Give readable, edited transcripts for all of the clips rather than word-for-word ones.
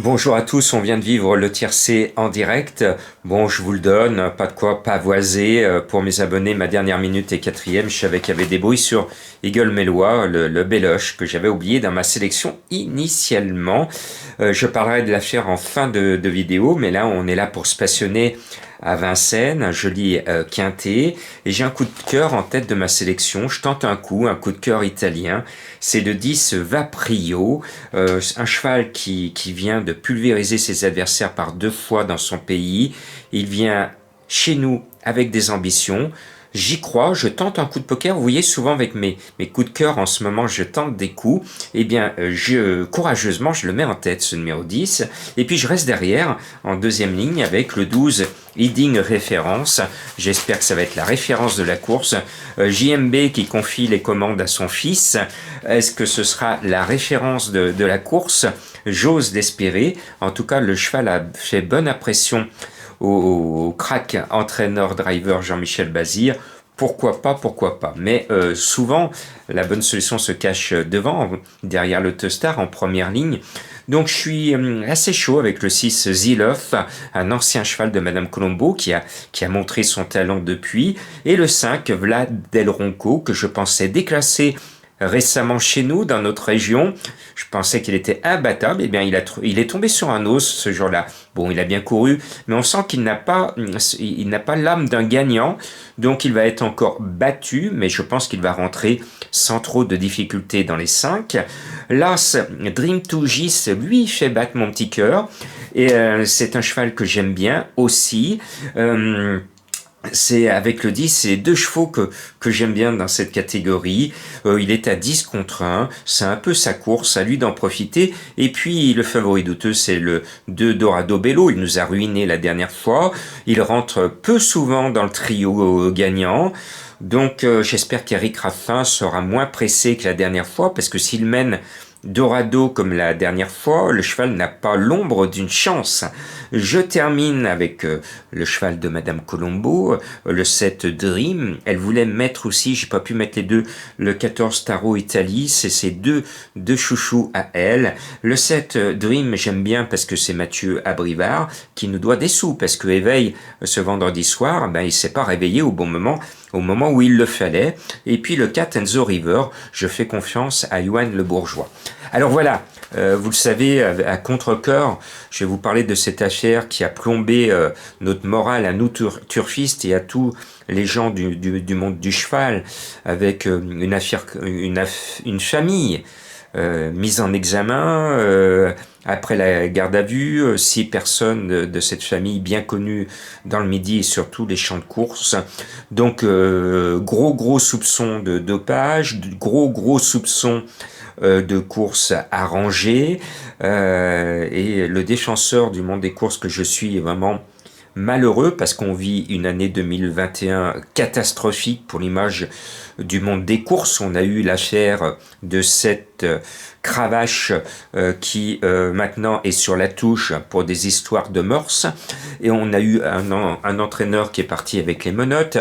Bonjour à tous, on vient de vivre le tiercé en direct. Bon, je vous le donne, pas de quoi pavoiser. Pour mes abonnés, ma dernière minute est quatrième. Je savais qu'il y avait des bruits sur Eagle Mélois, le Béloche, que j'avais oublié dans ma sélection initialement. Je parlerai de l'affaire en fin de vidéo, mais là, on est là pour se passionner à Vincennes, un joli quintet, et j'ai un coup de cœur en tête de ma sélection. Je tente un coup de cœur italien. C'est le 10 Vaprio, un cheval qui vient de pulvériser ses adversaires par 2 fois dans son pays. Il vient chez nous avec des ambitions. J'y crois, je tente un coup de poker. Vous voyez, souvent avec mes coups de cœur en ce moment, je tente des coups. Eh bien, courageusement, je le mets en tête, ce numéro 10. Et puis, je reste derrière, en deuxième ligne, avec le 12 Leading Référence. J'espère que ça va être la référence de la course. JMB qui confie les commandes à son fils. Est-ce que ce sera la référence de la course? J'ose l'espérer. En tout cas, le cheval a fait bonne impression au crack entraîneur-driver Jean-Michel Bazir. Pourquoi pas. Mais souvent, la bonne solution se cache devant, derrière le Teustar, en première ligne. Donc je suis assez chaud avec le 6 Ziloff, un ancien cheval de Madame Colombo qui a montré son talent depuis, et le 5 Vlad Del Ronco, que je pensais déclasser récemment chez nous, dans notre région. Je pensais qu'il était imbattable. Eh bien, il est tombé sur un os ce jour-là. Bon, il a bien couru, mais on sent qu'il n'a pas l'âme d'un gagnant. Donc, il va être encore battu, mais je pense qu'il va rentrer sans trop de difficultés dans les 5. L'As Dream to Gis, lui, fait battre mon petit cœur. Et c'est un cheval que j'aime bien aussi. C'est avec le 10, c'est 2 chevaux que j'aime bien dans cette catégorie. Il est à 10 contre 1, c'est un peu sa course, à lui d'en profiter. Et puis le favori douteux, c'est le 2 Dorado Bello, il nous a ruiné la dernière fois. Il rentre peu souvent dans le trio gagnant. Donc j'espère qu'Eric Raffin sera moins pressé que la dernière fois, parce que s'il mène Dorado comme la dernière fois, le cheval n'a pas l'ombre d'une chance. Je termine avec le cheval de Madame Colombo, le 7 Dream. Elle voulait mettre aussi, j'ai pas pu mettre les deux, le 14 Tarot Italie, c'est ces deux chouchous à elle. Le 7 Dream, j'aime bien parce que c'est Mathieu Abrivard qui nous doit des sous, parce que Éveil, ce vendredi soir, ben, il s'est pas réveillé au bon moment, au moment où il le fallait. Et puis le 4 Enzo River, je fais confiance à Yoann Le Bourgeois. Alors voilà, vous le savez, à contre-cœur, je vais vous parler de cette affaire qui a plombé notre morale à nous turfistes et à tous les gens du monde du cheval, avec une famille mise en examen après la garde à vue, 6 personnes de cette famille bien connues dans le Midi et surtout les champs de course. Donc gros soupçons de dopage, gros soupçons de courses arrangées, et le défenseur du monde des courses que je suis est vraiment malheureux parce qu'on vit une année 2021 catastrophique pour l'image du monde des courses. On a eu l'affaire de cette cravache qui maintenant est sur la touche pour des histoires de mœurs, et on a eu un entraîneur qui est parti avec les menottes,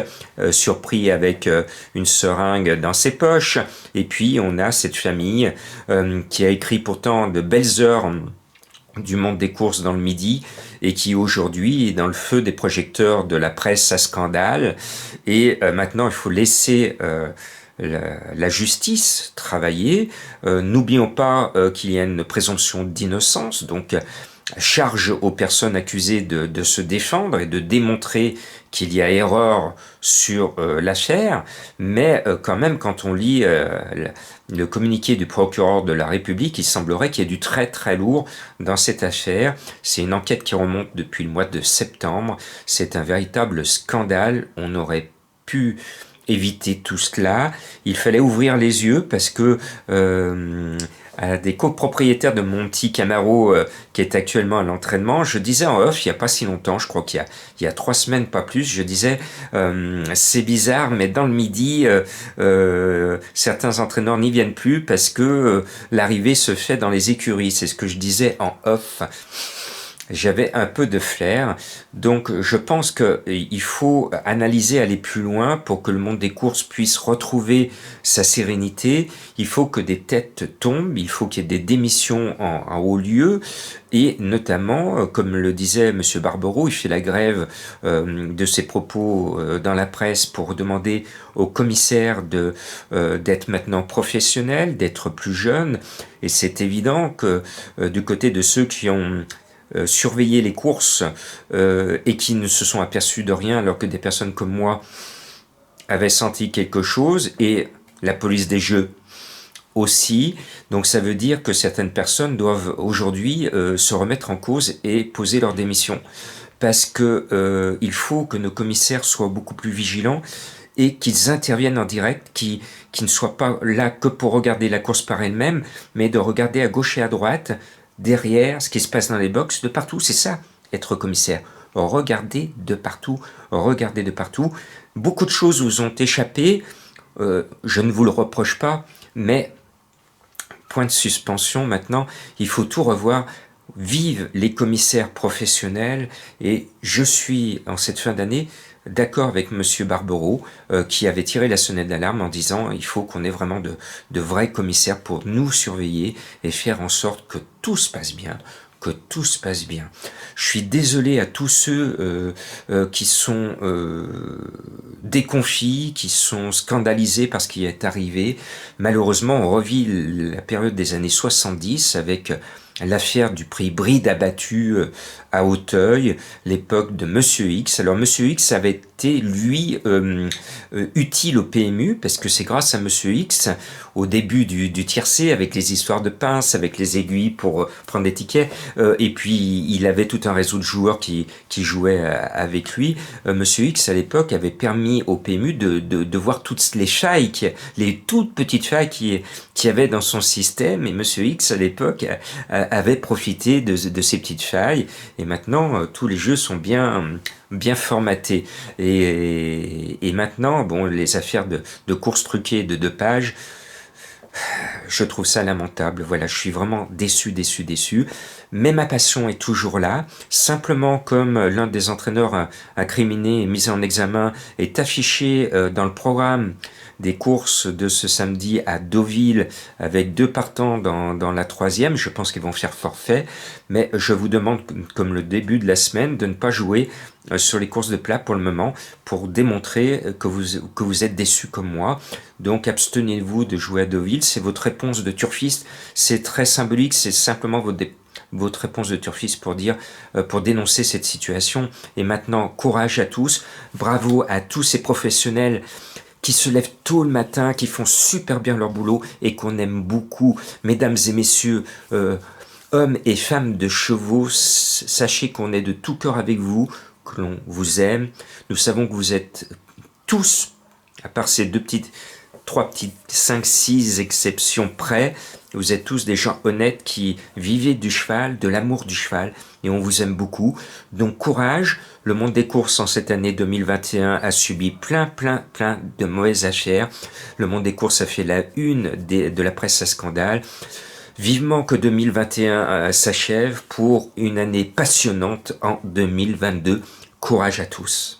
surpris avec une seringue dans ses poches, et puis on a cette famille qui a écrit pourtant de belles heures du monde des courses dans le Midi et qui aujourd'hui est dans le feu des projecteurs de la presse à scandale. Et maintenant il faut laisser la justice travailler. N'oublions pas qu'il y a une présomption d'innocence, donc charge aux personnes accusées de se défendre et de démontrer qu'il y a erreur sur l'affaire, mais quand même, quand on lit le communiqué du procureur de la République, il semblerait qu'il y ait du très lourd dans cette affaire. C'est une enquête qui remonte depuis le mois de septembre. C'est un véritable scandale. On aurait pu éviter tout cela. Il fallait ouvrir les yeux parce que à des copropriétaires de mon petit Camaro qui est actuellement à l'entraînement, je disais en off, il n'y a pas si longtemps, je crois qu'il y a 3 semaines, pas plus, je disais c'est bizarre, mais dans le Midi, certains entraîneurs n'y viennent plus parce que l'arrivée se fait dans les écuries. C'est ce que je disais en off. j'avais un peu de flair. Donc je pense qu'il faut analyser, aller plus loin pour que le monde des courses puisse retrouver sa sérénité. Il faut que des têtes tombent, il faut qu'il y ait des démissions en haut lieu. Et notamment, comme le disait Monsieur Barbero, il fait la grève de ses propos dans la presse pour demander aux commissaires d'être maintenant professionnels, d'être plus jeunes. Et c'est évident que du côté de ceux qui ont surveiller les courses et qui ne se sont aperçus de rien alors que des personnes comme moi avaient senti quelque chose et la police des jeux aussi. Donc ça veut dire que certaines personnes doivent aujourd'hui se remettre en cause et poser leur démission. Parce que il faut que nos commissaires soient beaucoup plus vigilants et qu'ils interviennent en direct, qui ne soient pas là que pour regarder la course par elle-même, mais de regarder à gauche et à droite derrière ce qui se passe dans les box, de partout. C'est ça, être commissaire. Regardez de partout, regardez de partout. Beaucoup de choses vous ont échappé, je ne vous le reproche pas, mais point de suspension maintenant, il faut tout revoir. Vive les commissaires professionnels, et je suis, en cette fin d'année, d'accord avec Monsieur Barbero, qui avait tiré la sonnette d'alarme en disant il faut qu'on ait vraiment de vrais commissaires pour nous surveiller et faire en sorte que tout se passe bien, que tout se passe bien. Je suis désolé à tous ceux qui sont déconfits, qui sont scandalisés par ce qui est arrivé. Malheureusement, on revit la période des années 70 avec l'affaire du prix Bride abattu à Auteuil, l'époque de Monsieur X. Alors Monsieur X avait été, lui, utile au PMU, parce que c'est grâce à Monsieur X, au début du tiercé, avec les histoires de pinces, avec les aiguilles pour prendre des tickets, et puis il avait tout un réseau de joueurs qui jouaient avec lui. Monsieur X, à l'époque, avait permis au PMU de voir toutes les failles, les toutes petites failles qu'il y avait dans son système, et Monsieur X, à l'époque, avait profité de ces petites failles, et maintenant tous les jeux sont bien formatés. Et maintenant, bon, les affaires de courses truquées de 2 pages, je trouve ça lamentable. Voilà, je suis vraiment déçu. Mais ma passion est toujours là. Simplement, comme l'un des entraîneurs incriminés et mis en examen est affiché dans le programme des courses de ce samedi à Deauville avec 2 partants dans la 3e, je pense qu'ils vont faire forfait. Mais je vous demande, comme le début de la semaine, de ne pas jouer sur les courses de plat pour le moment, pour démontrer que vous êtes déçus comme moi. Donc abstenez-vous de jouer à Deauville, c'est votre réponse de turfiste, c'est très symbolique, c'est simplement votre réponse de turfiste pour pour dénoncer cette situation. Et maintenant, courage à tous, bravo à tous ces professionnels qui se lèvent tôt le matin, qui font super bien leur boulot et qu'on aime beaucoup. Mesdames et messieurs, hommes et femmes de chevaux, sachez qu'on est de tout cœur avec vous, que l'on vous aime. Nous savons que vous êtes tous, à part ces 3 petites, 5, 6 exceptions près, vous êtes tous des gens honnêtes qui vivez du cheval, de l'amour du cheval, et on vous aime beaucoup. Donc courage, le monde des courses en cette année 2021 a subi plein de mauvaises affaires. Le monde des courses a fait la une de la presse à scandale. Vivement que 2021 s'achève pour une année passionnante en 2022. Courage à tous.